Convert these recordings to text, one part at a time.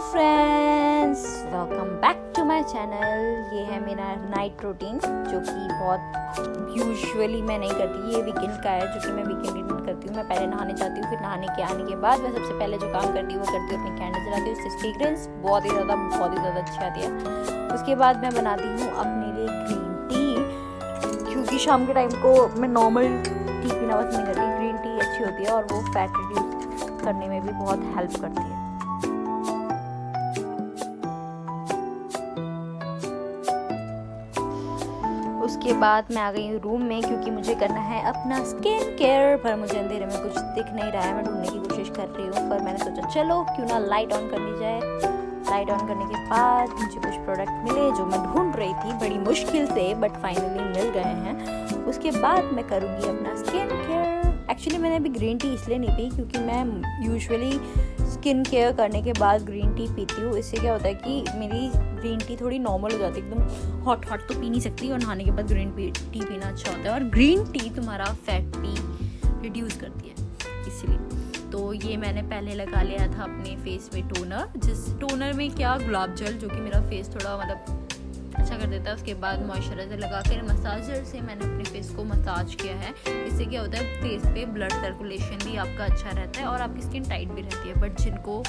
Friends, welcome back to my channel. ये है मेरा नाइट रूटीन जो कि बहुत यूजुअली मैं नहीं करती। ये वीकेंड का है जो कि मैं वीकेंड करती हूँ। मैं पहले नहाने जाती हूँ, फिर नहाने के आने के बाद मैं सबसे पहले जो काम करती हूँ वो करती हूँ, अपनी कैंडल जलाती हूँ। उससे फ्रेग्रेंस बहुत ही ज़्यादा अच्छी आती है। उसके बाद मैं बनाती हूँ अपने लिए ग्रीन टी, क्योंकि शाम के टाइम को मैं नॉर्मल टी पीना पसंद नहीं करती। ग्रीन टी अच्छी होती है और वो फैट रिड्यूस करने में भी बहुत हेल्प करती है। उसके बाद मैं आ गई हूँ रूम में, क्योंकि मुझे करना है अपना स्किन केयर। पर मुझे अंधेरे में कुछ दिख नहीं रहा है, मैं ढूंढने की कोशिश कर रही हूँ। पर मैंने सोचा चलो क्यों ना लाइट ऑन कर ली जाए। लाइट ऑन करने के बाद मुझे कुछ प्रोडक्ट मिले जो मैं ढूंढ रही थी बड़ी मुश्किल से, बट फाइनली मिल गए हैं। उसके बाद मैं करूँगी अपना स्किन केयर। एक्चुअली मैंने अभी ग्रीन टी इसलिए नहीं पी क्योंकि मैं यूजुअली स्किन केयर करने के बाद ग्रीन टी पीती हूँ। इससे क्या होता है कि मेरी ग्रीन टी थोड़ी नॉर्मल हो जाती है, एकदम हॉट तो पी नहीं सकती, और नहाने के बाद ग्रीन टी पीना अच्छा होता है। और ग्रीन टी तुम्हारा फैट भी रिड्यूस करती है, इसलिए। तो ये मैंने पहले लगा लिया था अपने फेस में टोनर, जिस टोनर में क्या गुलाब जल, जो कि मेरा फेस थोड़ा मतलब अच्छा कर देता है। उसके बाद मॉइस्चराइजर लगा कर मसाजर से मैंने अपने फेस को मसाज किया है। इससे क्या होता है, फेस पे ब्लड सर्कुलेशन भी आपका अच्छा रहता है और आपकी स्किन टाइट भी रहती है। बट जिनको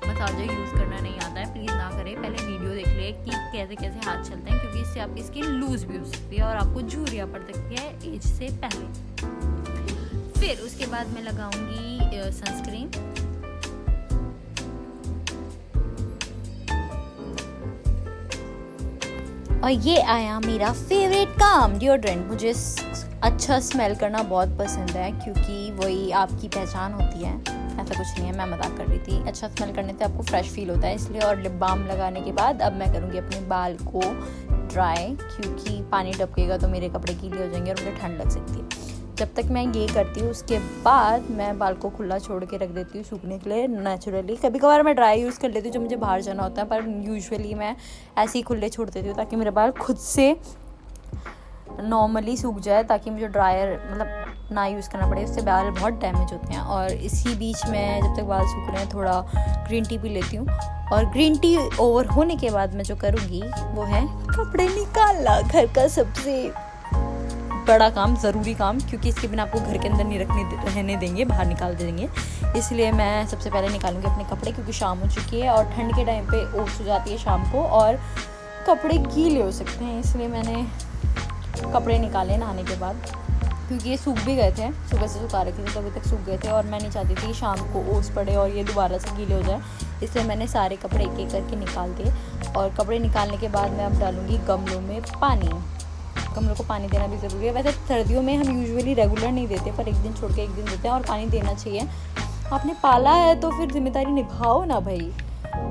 मसाजर यूज़ करना नहीं आता है, प्लीज़ ना करें। पहले वीडियो देख ले कि कैसे कैसे हाथ चलते हैं, क्योंकि इससे आपकी स्किन लूज भी हो सकती है और आपको झुर्रियाँ पड़ सकती है एज से पहले। फिर उसके बाद मैं लगाऊंगी सनस्क्रीन। और ये आया मेरा फेवरेट काम, डिओड्रेंट। मुझे अच्छा स्मेल करना बहुत पसंद है, क्योंकि वही आपकी पहचान होती है। ऐसा कुछ नहीं है, मैं मजाक कर रही थी। अच्छा स्मेल करने से आपको फ्रेश फील होता है, इसलिए। और लिप बाम लगाने के बाद अब मैं करूँगी अपने बाल को ड्राई, क्योंकि पानी टपकेगा तो मेरे कपड़े गीले हो जाएंगे और मुझे ठंड लग सकती है। जब तक मैं ये करती हूँ, उसके बाद मैं बाल को खुला छोड़ के रख देती हूँ सूखने के लिए नेचुरली। कभी कभार मैं ड्राई यूज़ कर लेती हूँ जब मुझे बाहर जाना होता है, पर यूजुअली मैं ऐसे ही खुले छोड़ देती हूँ ताकि मेरे बाल खुद से नॉर्मली सूख जाए, ताकि मुझे ड्रायर मतलब ना यूज़ करना पड़े। उससे बाल बहुत डैमेज होते हैं। और इसी बीच में जब तक बाल सूख रहे हैं, थोड़ा ग्रीन टी पी लेती हूँ। और ग्रीन टी ओवर होने के बाद मैं जो करूँगी वो है कपड़े निकालना। घर का सबसे बड़ा काम, ज़रूरी काम, क्योंकि इसके बिना आपको घर के अंदर नहीं रहने देंगे, बाहर निकाल देंगे। इसलिए मैं सबसे पहले निकालूंगी अपने कपड़े, क्योंकि शाम हो चुकी है और ठंड के टाइम पे ओस हो जाती है शाम को और कपड़े गीले हो सकते हैं। इसलिए मैंने कपड़े निकाले नहाने के बाद, क्योंकि ये सूख भी गए थे, सुबह से सुखा रखे थे तो अभी तक सूख गए थे। और मैं नहीं चाहती थी शाम को ओस पड़े और ये दोबारा से गीले हो जाए, इसलिए मैंने सारे कपड़े एक एक करके निकाल दिए। और कपड़े निकालने के बाद मैं अब डालूँगी गमलों में पानी। गमलों को पानी देना भी ज़रूरी है। वैसे सर्दियों में हम यूजुअली रेगुलर नहीं देते, पर एक दिन छोड़ के एक दिन देते हैं, और पानी देना चाहिए। आपने पाला है तो फिर जिम्मेदारी निभाओ ना भाई।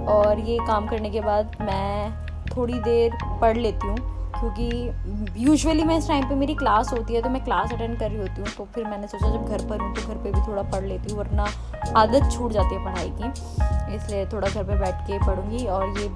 और ये काम करने के बाद मैं थोड़ी देर पढ़ लेती हूँ, क्योंकि यूजुअली मैं इस टाइम पे मेरी क्लास होती है, तो मैं क्लास अटेंड कर रही होती हूँ। तो फिर मैंने सोचा जब घर पर हूँ तो घर पे भी थोड़ा पढ़ लेती हूँ, वरना आदत छूट जाती है पढ़ाई की। इसलिए थोड़ा घर पे बैठ के पढ़ूँगी। और ये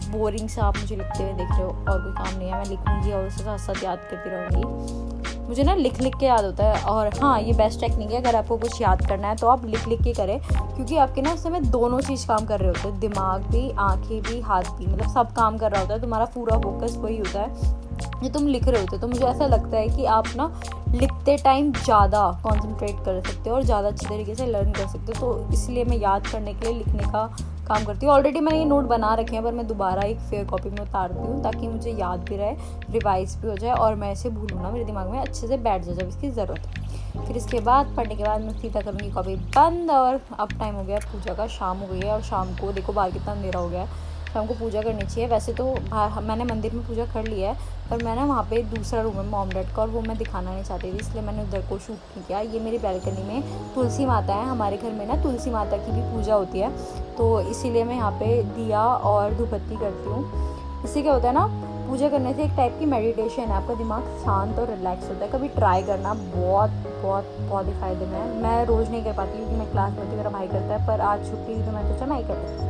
बोरिंग सा आप मुझे लिखते हुए देख रहे हो, और कोई काम नहीं है, मैं लिखूँगी और उसके साथ साथ याद करती रहूँगी। मुझे ना लिख के याद होता है। और हाँ, ये बेस्ट टेक्निक है, अगर आपको कुछ याद करना है तो आप लिख के करें, क्योंकि आपके ना उस समय दोनों चीज़ काम कर रहे होते हैं, दिमाग भी, आंखें भी, हाथ भी, मतलब सब काम कर रहा होता है। तुम्हारा पूरा फोकस वही होता है जो तुम लिख रहे होते हो। तो मुझे ऐसा लगता है कि आप ना लिखते टाइम ज़्यादा कॉन्सेंट्रेट कर सकते हो और ज़्यादा अच्छी तरीके से लर्न कर सकते हो। तो इसलिए मैं याद करने के लिए लिखने का काम करती हूँ। ऑलरेडी मैंने ये नोट बना रखे हैं, पर मैं दोबारा एक फेयर कॉपी में उतारती हूँ ताकि मुझे याद भी रहे, रिवाइज भी हो जाए, और मैं इसे भूलूँ ना, मेरे दिमाग में अच्छे से बैठ जाए जब इसकी ज़रूरत है। फिर इसके बाद पढ़ने के बाद मैं सीधा करूँगी कॉपी बंद। और अब टाइम हो गया पूजा का, शाम हो गई है। और शाम को देखो बाहर कितना अंधेरा हो गया है, शाम को पूजा करनी चाहिए। वैसे तो मैंने मंदिर में पूजा कर लिया है, पर मैं ना वहाँ पे दूसरा रूम है मॉम डैड का, और वो मैं दिखाना नहीं चाहती थी, इसलिए मैंने उधर को शूट नहीं किया। ये मेरी बैल्कनी में तुलसी माता है। हमारे घर में ना तुलसी माता की भी पूजा होती है, तो इसीलिए मैं यहाँ पे दिया और धूपबत्ती करती हूँ। इससे क्या होता है ना, पूजा करने से एक टाइप की मेडिटेशन है, आपका दिमाग शांत और रिलैक्स होता है। कभी ट्राई करना, बहुत ही फ़ायदे में है। मैं रोज़ नहीं कर पाती क्योंकि मैं क्लास में थी, मेरा भाई करता है, पर आज छुट्टी थी तो मैं सोचा मैं ही करती।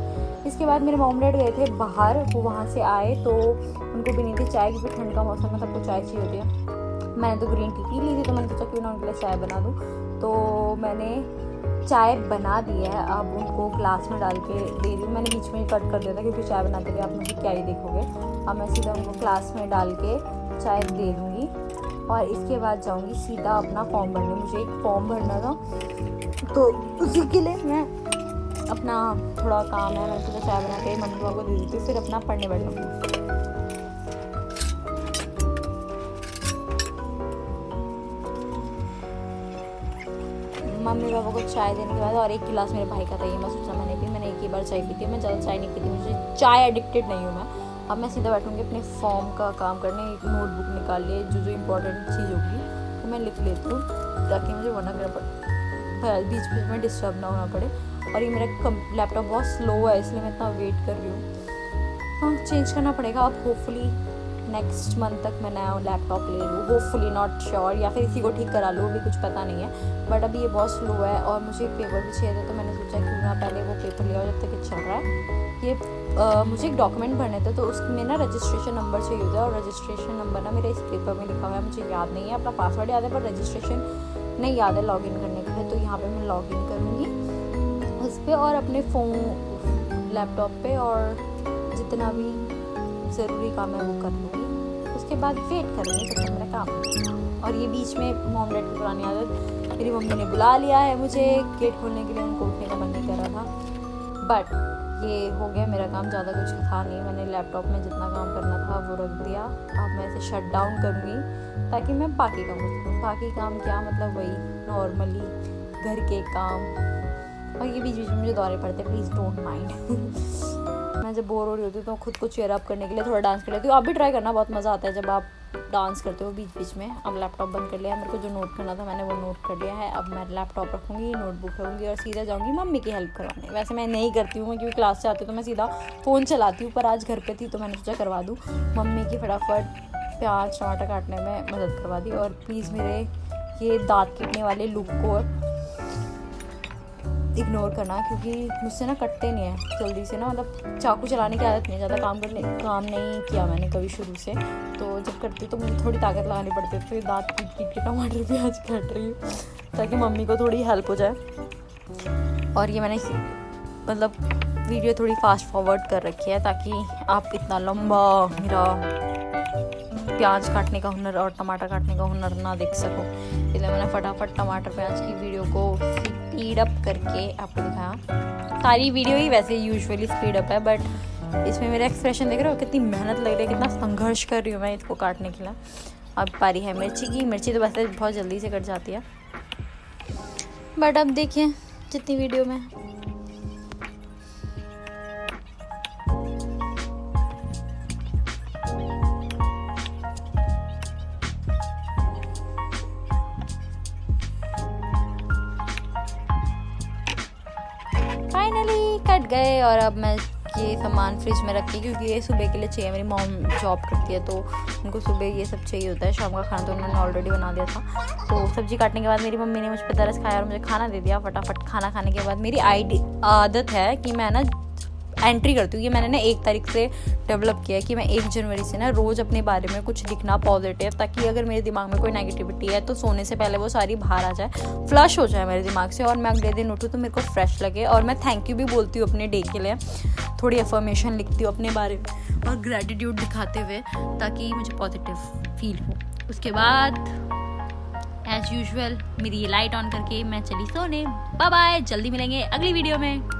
इसके बाद मेरे मॉम डैड गए थे बाहर, वो वहाँ से आए तो उनको भी नहीं थी चाय, क्योंकि ठंड का मौसम में सबको चाय चाहिए होती है। मैंने तो ग्रीन टी पी ली थी, तो मैंने सोचा क्यों ना उनके लिए चाय बना दूँ। तो मैंने चाय बना दी है, अब उनको ग्लास में डाल के दे रही हूँ। मैंने बीच में कट कर दिया था क्योंकि चाय बनाते हुए आप मुझे क्या ही देखोगे। अब मैं सीधा उनको ग्लास में डाल के चाय दे दूँगी और इसके बाद जाऊँगी सीधा अपना फॉर्म भरने। मुझे एक फॉर्म भरना था तो उसी के लिए मैं अपना थोड़ा काम है, मैं सीधा चाय बना के मम्मी पापा को दे देती हूँ, फिर अपना पढ़ने बैठ लूँगी। मम्मी पापा को चाय देने के बाद और एक गिलास मेरे भाई का था, ये मैं सोचा मैंने एक ही बार चाय पीती हूँ, मैं ज़्यादा चाय नहीं पीती, मुझे चाय एडिक्टेड नहीं हूँ मैं। अब मैं सीधा बैठूँगी अपने फॉर्म का काम करने। एक नोटबुक निकाल लिए, जो इम्पोर्टेंट चीज़ होगी तो मैं लिख लेती हूँ ताकि मुझे वरना बीच बीच में डिस्टर्ब ना होना पड़े। और ये मेरा लैपटॉप बहुत स्लो है इसलिए मैं इतना वेट कर रही हूँ। हाँ, चेंज करना पड़ेगा अब। होपफुली नेक्स्ट मंथ तक मैं नया लैपटॉप ले लूँ, होपफुली, नॉट श्योर, या फिर इसी को ठीक करा लूँ, अभी कुछ पता नहीं है। बट अभी ये बहुत स्लो है और मुझे पेपर भी चाहिए था तो मैंने सोचा क्यों ना पहले वो पेपर लिया जब तक ये चल रहा है। ये मुझे एक डॉक्यूमेंट भरने थे तो उसमें ना रजिस्ट्रेशन नंबर चाहिए होता है और रजिस्ट्रेशन नंबर ना मेरे इस पेपर में लिखा हुआ है, मुझे याद नहीं है। अपना पासवर्ड याद है पर रजिस्ट्रेशन नहीं याद है लॉगिन करने के लिए। तो यहाँ पे मैं लॉगिन करूँगी उस पर और अपने फ़ोन लैपटॉप पे और जितना भी ज़रूरी काम है वो कर लूँगी। उसके बाद वेट करूँगी जब तक मेरा काम। और ये बीच में मॉम डैड की पुरानी आदत, मेरी मम्मी ने बुला लिया है मुझे गेट खोलने के लिए, उनको उठने का मन नहीं कर रहा था। बट ये हो गया मेरा काम, ज़्यादा कुछ था नहीं। मैंने लैपटॉप में जितना काम करना था वो रख दिया। अब मैं इसे शट डाउन करूँगी ताकि मैं बाकी काम कर सकूँ। बाकी काम क्या मतलब वही नॉर्मली घर के काम, और ये बीच बीच में मुझे दौरे पड़ते, प्लीज़ डोंट माइंड। मैं जब बोर हो रही होती हूँ तो खुद को चेयर अप करने के लिए थोड़ा डांस कर लेती हूँ। आप भी ट्राई करना, बहुत मज़ा आता है जब आप डांस करते हो बीच बीच में। अब लैपटॉप बंद कर लिया है, मेरे को जो नोट करना था मैंने वो नोट कर लिया है। अब मैं लैपटॉप रखूँगी, नोटबुक रखूँगी और सीधा जाऊँगी मम्मी की हेल्प करवाने। वैसे मैं नहीं करती हूँ, मैं क्योंकि क्लास से आती हूँ तो मैं सीधा फ़ोन चलाती हूँ, पर आज घर पे थी तो मैंने सोचा करवा दूँ मम्मी की। फटाफट प्याज टमाटर काटने में मदद करवा दी। और प्लीज़ मेरे ये दाँत पीटने वाले लुक को इग्नोर करना क्योंकि मुझसे ना कटते नहीं है जल्दी से ना, मतलब चाकू चलाने की आदत नहीं है, ज़्यादा काम नहीं किया मैंने कभी शुरू से। तो जब करती हूँ तो मुझे थोड़ी ताकत लगानी पड़ती है, तो ये दाँत पीट पीट के टमाटर प्याज काट रही हूँ ताकि मम्मी को थोड़ी हेल्प हो जाए। और ये मैंने मतलब वीडियो थोड़ी फास्ट फॉरवर्ड कर रखी है ताकि आप इतना लंबा मेरा प्याज काटने का हुनर और टमाटर काटने का हुनर ना देख सको, इसलिए मैंने फटाफट टमाटर प्याज की वीडियो को स्पीड अप करके आपको दिखाया। सारी वीडियो ही वैसे यूजुअली स्पीड अप है, बट इसमें मेरा एक्सप्रेशन देख रहे हो, कितनी मेहनत लग रही है, कितना संघर्ष कर रही हूँ मैं इसको काटने के लिए। अब पारी है मिर्ची की। मिर्ची तो वैसे बहुत जल्दी से कट जाती है, बट अब देखिए जितनी वीडियो में फाइनली कट गए। और अब मैं ये सामान फ्रिज में रखी क्योंकि ये सुबह के लिए चाहिए। मेरी मॉम जॉब करती है तो उनको सुबह ये सब चाहिए होता है। शाम का खाना तो उन्होंने ऑलरेडी बना दिया था। तो सब्जी काटने के बाद मेरी मम्मी ने मुझ पर तरस खाया और मुझे खाना दे दिया। फटाफट खाना खाने के बाद मेरी आदत है कि मैं ना एंट्री करती हूँ। ये मैंने ना 1 तारीख से डेवलप किया है कि मैं 1 जनवरी से ना रोज़ अपने बारे में कुछ लिखना पॉजिटिव, ताकि अगर मेरे दिमाग में कोई नेगेटिविटी है तो सोने से पहले वो सारी बाहर आ जाए, फ्लश हो जाए मेरे दिमाग से, और मैं अगले दिन उठूँ तो मेरे को फ्रेश लगे। और मैं थैंक यू भी बोलती हूँ अपने डे के लिए, थोड़ी अफर्मेशन लिखती हूँ अपने बारे में और ग्रैटिट्यूड दिखाते हुए ताकि मुझे पॉजिटिव फील हो। उसके बाद एज यूजुअल मेरी ये लाइट ऑन करके मैं चली सोने। बाय बाय, जल्दी मिलेंगे अगली वीडियो में।